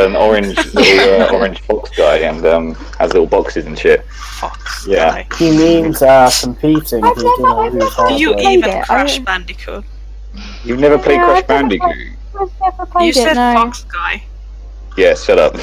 an orange fox guy, and has little boxes and shit. Fox. Yeah. Guy. He means competing. Do you even Crash Bandicoot? You've never played Crash Bandicoot? I've never played You said it, no. Fox Guy. Yeah, shut up.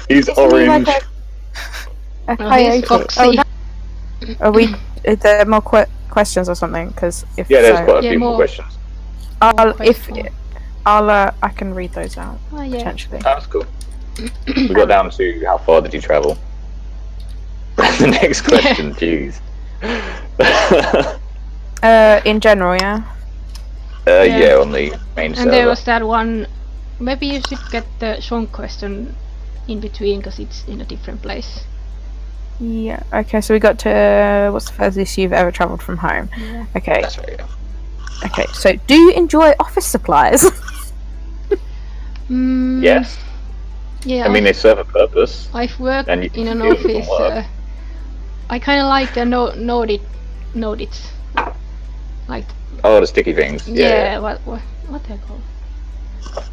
He's orange. A coyote. Foxy. Are we? Is there more questions or something? Because if Yeah, there's so, quite a few more questions. I can read those out potentially. That's cool. We got down to how far did you travel? The next question, jeez. In general, yeah. Yeah, on the main server. And there was that one. Maybe you should get the song question in between because it's in a different place. Yeah. Okay. So we got to what's the furthest you've ever travelled from home? Yeah. Okay. That's right. Yeah. Okay. So, do you enjoy office supplies? Yes. Yeah. I mean, they serve a purpose. I've worked and you in an feel them office. work. I kind of like the noted, like. Oh, the sticky things. Yeah. What they're called?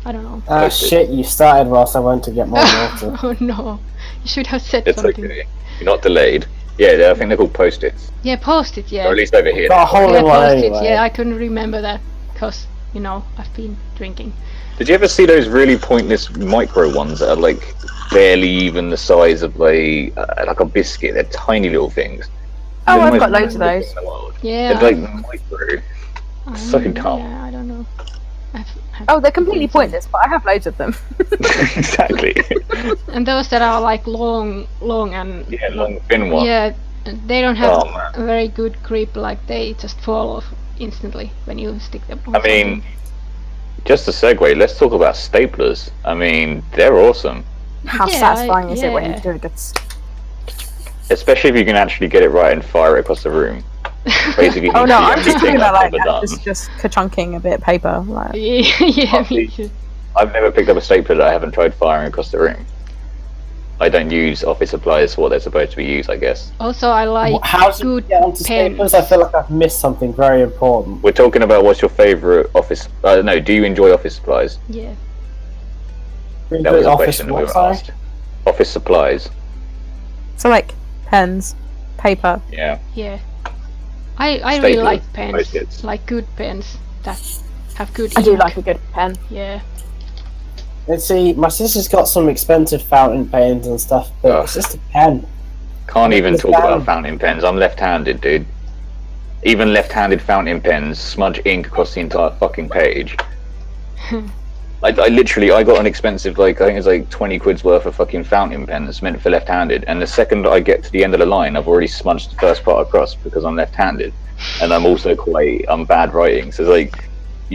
I don't know. Shit, you started whilst I went to get more water. Oh no! You should have said It's something. okay. You're not delayed. Yeah, I think they're called post-its. Yeah, post-it. Yeah. Or at least over here. Got a hole Yeah, in one post-it. anyway. Yeah, I couldn't remember that because I've been drinking. Did you ever see those really pointless micro ones that are like barely even the size of like a biscuit? They're tiny little things. Oh, They're the I've got most loads of those. in the world. Yeah. They're like micro. So dumb. Yeah, I don't know. Oh, they're completely pointless, but I have loads of them. Exactly. And those that are like long and Yeah, long thin one. yeah, they don't have Oh, man. a very good grip. Like they just fall off instantly when you stick them. on I mean, just a segue. Let's talk about staplers. I mean, they're awesome. How Yeah, satisfying is it when yeah. you do a good? Especially if you can actually get it right and fire it across the room. Basically, Oh no, the I'm only just thing talking about I've like ever done. just ka-chunking a bit of paper. Like. yeah, me too. I've never picked up a stapler that I haven't tried firing across the room. I don't use office supplies for what they're supposed to be used, I guess. Also, I like How do you good get onto pens. staplers? I feel like I've missed something very important. We're talking about what's your favourite office... no, do you enjoy office supplies? Yeah. That was a Office question that we what, were sorry? asked. Office supplies. So like pens, paper. Yeah. Yeah. I really Staplers, like pens. Post-its. Like good pens that have good I do ink. like a good pen. Yeah. Let's see, my sister's got some expensive fountain pens and stuff, but Oh. it's just a pen. Can't even It's talk down. about fountain pens. I'm left-handed, dude. Even left-handed fountain pens smudge ink across the entire fucking page. I got an expensive, I think it's like 20 quid's worth of fucking fountain pen that's meant for left-handed, and the second I get to the end of the line, I've already smudged the first part across because I'm left-handed, and I'm also I'm bad writing. So it's like,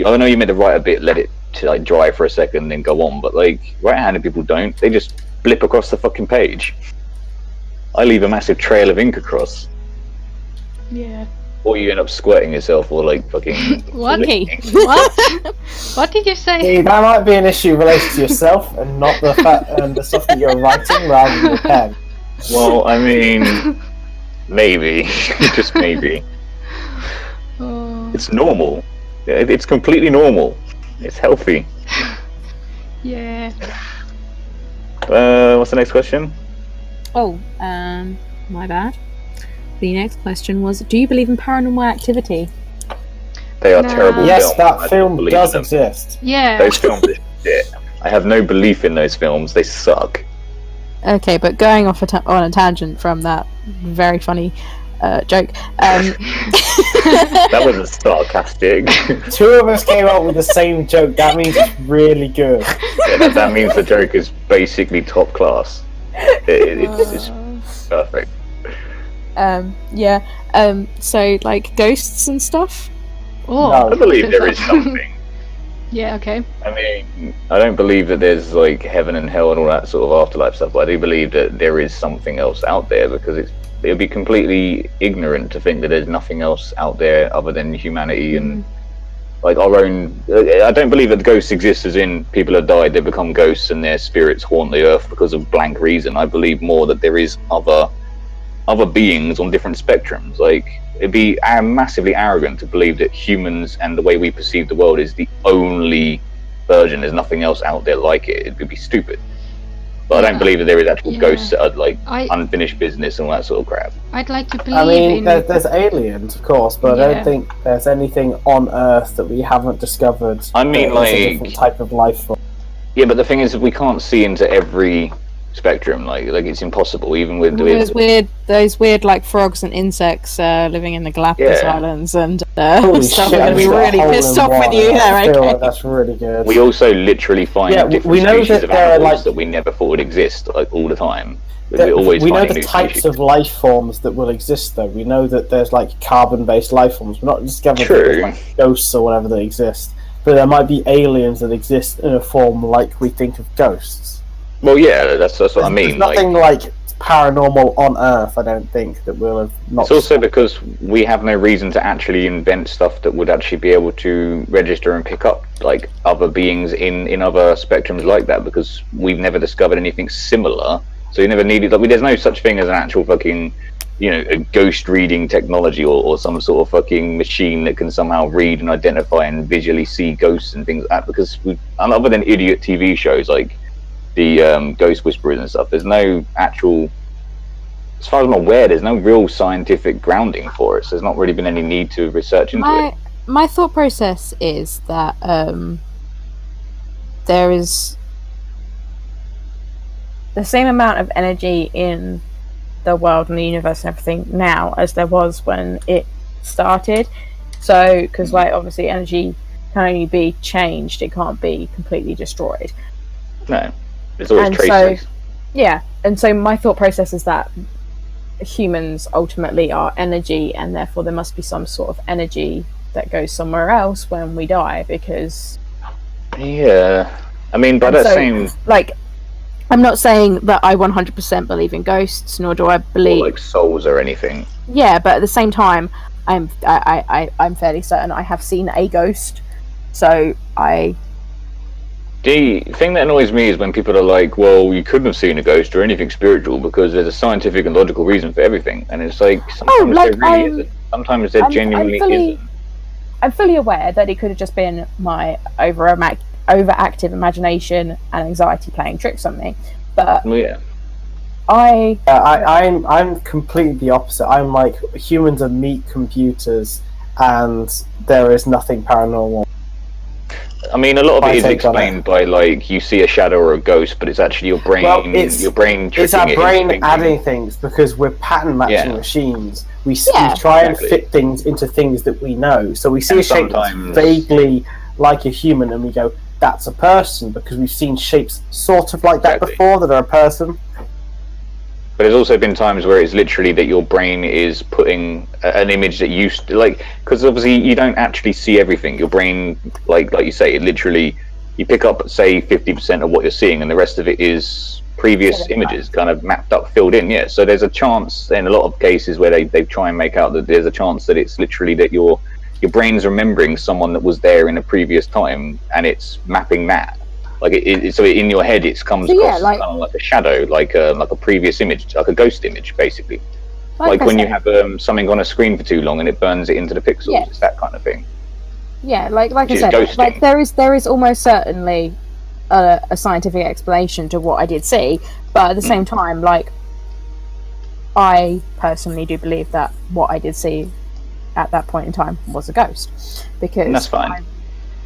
I know you're meant to write a bit, let it to dry for a second, then go on, but right-handed people don't. They just blip across the fucking page. I leave a massive trail of ink across. Yeah. Or you end up squirting yourself, or fucking. What? licking. What? What did you say? See, that might be an issue related to yourself and not the fact and the stuff that you're writing rather than the pen. Well, I mean, maybe, just maybe. Oh, It's normal. It's completely normal. It's healthy. yeah. What's the next question? Oh, my bad. The next question was, do you believe in paranormal activity? They are No. terrible Yes, films. I that don't film believe does them. exist. Yeah. Those films are shit. I have no belief in those films. They suck. Okay, but going off on a tangent from that very funny joke. That was sarcastic. Two of us came up with the same joke. That means it's really good. Yeah, that means the joke is basically top class. It's perfect. So like ghosts and stuff. Oh, No. I believe there is something. Yeah. Okay. I mean, I don't believe that there's heaven and hell and all that sort of afterlife stuff, but I do believe that there is something else out there, because it would be completely ignorant to think that there's nothing else out there other than humanity and our own. I don't believe that ghosts exist as in people have died, they become ghosts and their spirits haunt the earth because of blank reason. I believe more that there is other beings on different spectrums. It'd be massively arrogant to believe that humans and the way we perceive the world is the only version. There's nothing else out there like it. It would be stupid. But I don't believe that there is actual Yeah. ghosts that are like I- unfinished business and all that sort of crap. I'd like to believe I mean, in. there's aliens, of course, but I Yeah. don't think there's anything on Earth that we haven't discovered. I mean, that is a like- different type of life form. Yeah, but the thing is, we can't see into every spectrum. Like it's impossible, even with Those weird like frogs and insects living in the Galapagos Yeah. Islands and Holy stuff. shit, I'm I gonna be just got a really hole pissed in off with one. you I there. feel Okay. like that's really good. We also literally find Yeah, different we know species that of there are, animals like- that we never thought would exist, like all the time. That- We're always we know finding the new types species. of life forms that will exist, though. We know that there's like carbon-based life forms. We're not discovering that True. there's like ghosts or whatever that exist, but there might be aliens that exist in a form like we think of ghosts. Well, yeah, that's what I mean. There's nothing like paranormal on Earth, I don't think, that will have not. It's also because we have no reason to actually invent stuff that would actually be able to register and pick up like other beings in other spectrums like that, because we've never discovered anything similar. So you never needed like there's no such thing as an actual fucking, you know, a ghost reading technology or some sort of fucking machine that can somehow read and identify and visually see ghosts and things like that, because other than idiot TV shows like the Ghost Whisperers and stuff, there's no actual, as far as I'm aware, there's no real scientific grounding for it, so there's not really been any need to research into it. My thought process is that there is the same amount of energy in the world and the universe and everything now as there was when it started. So, because like obviously energy can only be changed, it can't be completely destroyed. No, there's always And traces. Yeah, and so my thought process is that humans ultimately are energy, and therefore there must be some sort of energy that goes somewhere else when we die, because Yeah, I mean, by and that so, same, like, I'm not saying that I 100% believe in ghosts, nor do I or believe like souls or anything. yeah, but at the same time I'm fairly certain I have seen a ghost, so The thing that annoys me is when people are like, well, you couldn't have seen a ghost or anything spiritual because there's a scientific and logical reason for everything. And it's like, sometimes like, there really isn't. Sometimes there genuinely isn't. I'm fully aware that it could have just been my overactive imagination and anxiety playing tricks on me. But Well, yeah. I'm completely the opposite. I'm like, humans are meat computers, and there is nothing paranormal. I mean, a lot of My it is take on explained by, like, you see a shadow or a ghost, but it's actually your brain, It's our tricking brain it into adding thinking. things, because we're pattern matching Yeah. machines. We Yeah. try and Exactly. fit things into things that we know. So we see And a shape that's sometimes- vaguely like a human, and we go, "That's a person," because we've seen shapes sort of like that Exactly. before that are a person. But there's also been times where it's literally that your brain is putting an image that you like, because obviously you don't actually see everything. Your brain, like you say, it literally, you pick up, say, 50% of what you're seeing, and the rest of it is previous images kind of mapped up, filled in. Yeah, so there's a chance in a lot of cases where they try and make out that there's a chance that it's literally that your brain's remembering someone that was there in a previous time, and it's mapping that. Like so in your head, it comes So, yeah, across like- kind of like a shadow, like a previous image, like a ghost image, basically. Like I when you said, have something on a screen for too long and it burns it into the pixels. Yeah. It's that kind of thing. yeah, like Which I is said, ghosting. like there is almost certainly a scientific explanation to what I did see, but at the same time, like, I personally do believe that what I did see at that point in time was a ghost, because And that's fine.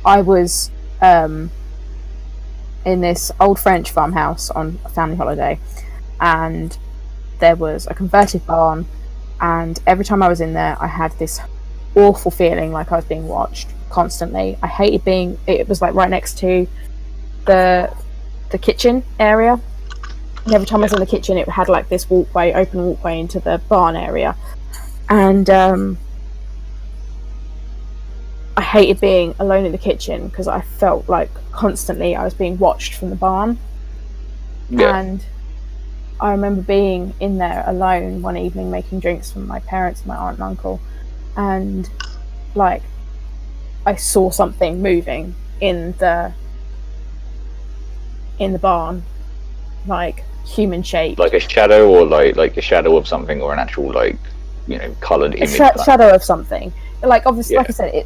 I was in this old French farmhouse on a family holiday, and there was a converted barn, and every time I was in there I had this awful feeling like I was being watched constantly. I hated being, it was like right next to the kitchen area, and every time I was in the kitchen it had like this open walkway into the barn area, and I hated being alone in the kitchen because I felt like constantly I was being watched from the barn. Yeah. And I remember being in there alone one evening making drinks for my parents, my aunt and uncle, and like I saw something moving in the barn, like human shape. Like a shadow, or like a shadow of something, or an actual coloured A image. shadow of something. Like obviously, Yeah. like I said,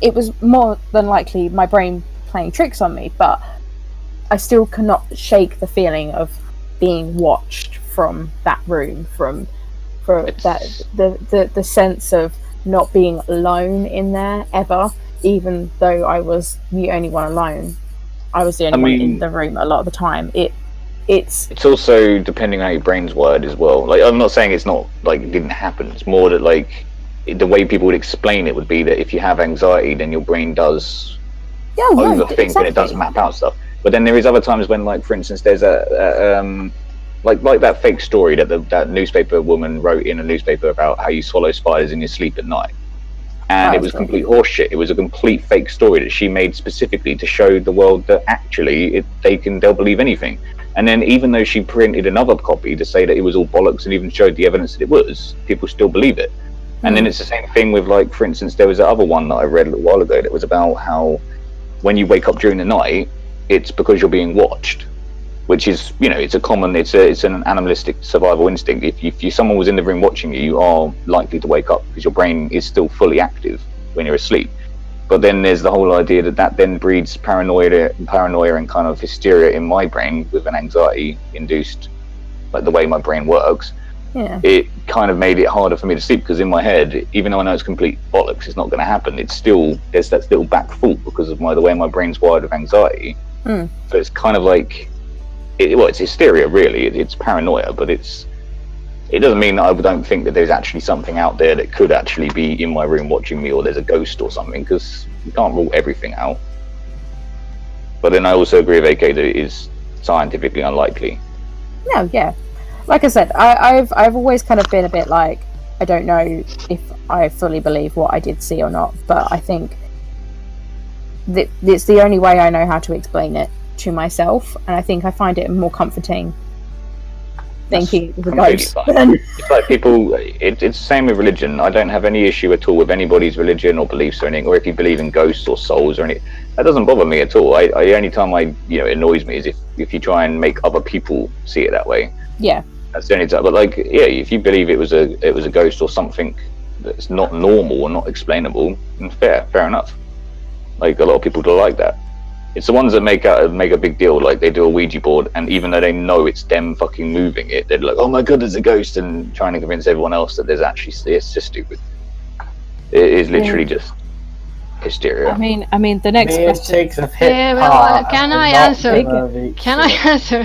it was more than likely my brain playing tricks on me, but I still cannot shake the feeling of being watched from that room, from It's- the sense of not being alone in there ever, even though I was the only one alone. I was the only one in the room a lot of the time. It's also depending on how your brain's wired as well. Like, I'm not saying it's not like it didn't happen. It's more that like the way people would explain it would be that if you have anxiety, then your brain does overthink and it does map out stuff. But then there is other times when, like, for instance, there's like that fake story that that newspaper woman wrote in a newspaper about how you swallow spiders in your sleep at night. And it was complete horseshit. It was a complete fake story that she made specifically to show the world that actually they'll believe anything. And then even though she printed another copy to say that it was all bollocks and even showed the evidence that it was, people still believe it. And then it's the same thing with, like, for instance, there was the other one that I read a little while ago that was about how when you wake up during the night, it's because you're being watched, which is, you know, it's an animalistic survival instinct. If someone was in the room watching you, you are likely to wake up because your brain is still fully active when you're asleep. But then there's the whole idea that then breeds paranoia and kind of hysteria in my brain with an anxiety-induced, like the way my brain works. Yeah. It kind of made it harder for me to sleep because in my head, even though I know it's complete bollocks, it's not going to happen. It's still there's that little back fault because of the way my brain's wired with anxiety. So it's kind of like, it's hysteria really. It's paranoia, but it doesn't mean that I don't think that there's actually something out there that could actually be in my room watching me, or there's a ghost or something, because you can't rule everything out. But then I also agree with AK that it is scientifically unlikely. No, yeah. Like I said, I've always kind of been a bit like, I don't know if I fully believe what I did see or not, but I think that it's the only way I know how to explain it to myself, and I think I find it more comforting thinking it was a ghost. It's like people, it's the same with religion. I don't have any issue at all with anybody's religion or beliefs or anything, or if you believe in ghosts or souls or anything. That doesn't bother me at all. The only time it annoys me is if you try and make other people see it that way. Yeah. That's the only time. But like, yeah, if you believe it was a ghost or something that's not normal or not explainable, then fair enough. Like, a lot of people do like that. It's the ones that make a big deal, like they do a Ouija board, and even though they know it's them fucking moving it, they're like, "Oh my god, there's a ghost," and trying to convince everyone else that there's actually, it's just stupid. It is literally just hysteria. I mean, the next question. Can I answer? Can I answer?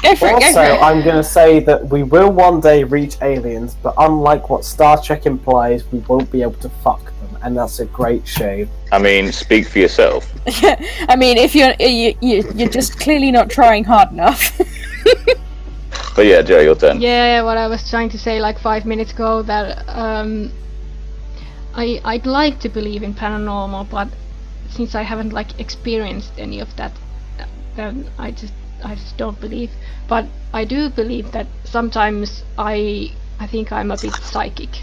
Go for it. Also, I'm going to say that we will one day reach aliens, but unlike what Star Trek implies, we won't be able to fuck them, and that's a great shame. I mean, speak for yourself. I mean, if you're just clearly not trying hard enough. But yeah, Joe, your turn. Yeah, what I was trying to say like 5 minutes ago, that I'd like to believe in paranormal, but since I haven't like experienced any of that, then I just don't believe. But I do believe that sometimes I think I'm a bit psychic.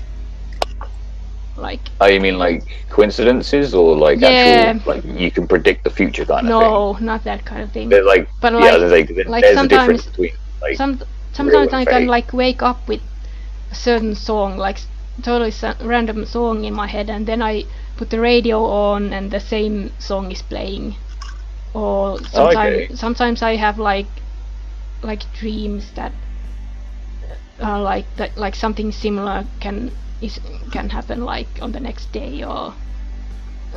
Like. Oh, you mean like coincidences, or like actual, like you can predict the future kind of thing? No, not that kind of thing. But like, but yeah, like, there's a difference between like. Sometimes I can like wake up with a certain song, like totally random song in my head, and then I put the radio on and the same song is playing. Or sometimes I have like dreams that like something similar can happen like on the next day or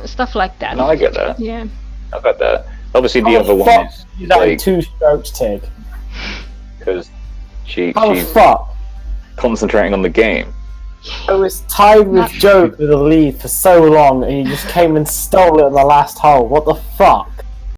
stuff like that. No, I get that. Yeah. I got that. Obviously, the other one is like two-stroke Tig. Because she's concentrating on the game. I was tied with Joe to the lead for so long, and you just came and stole it in the last hole. What the fuck?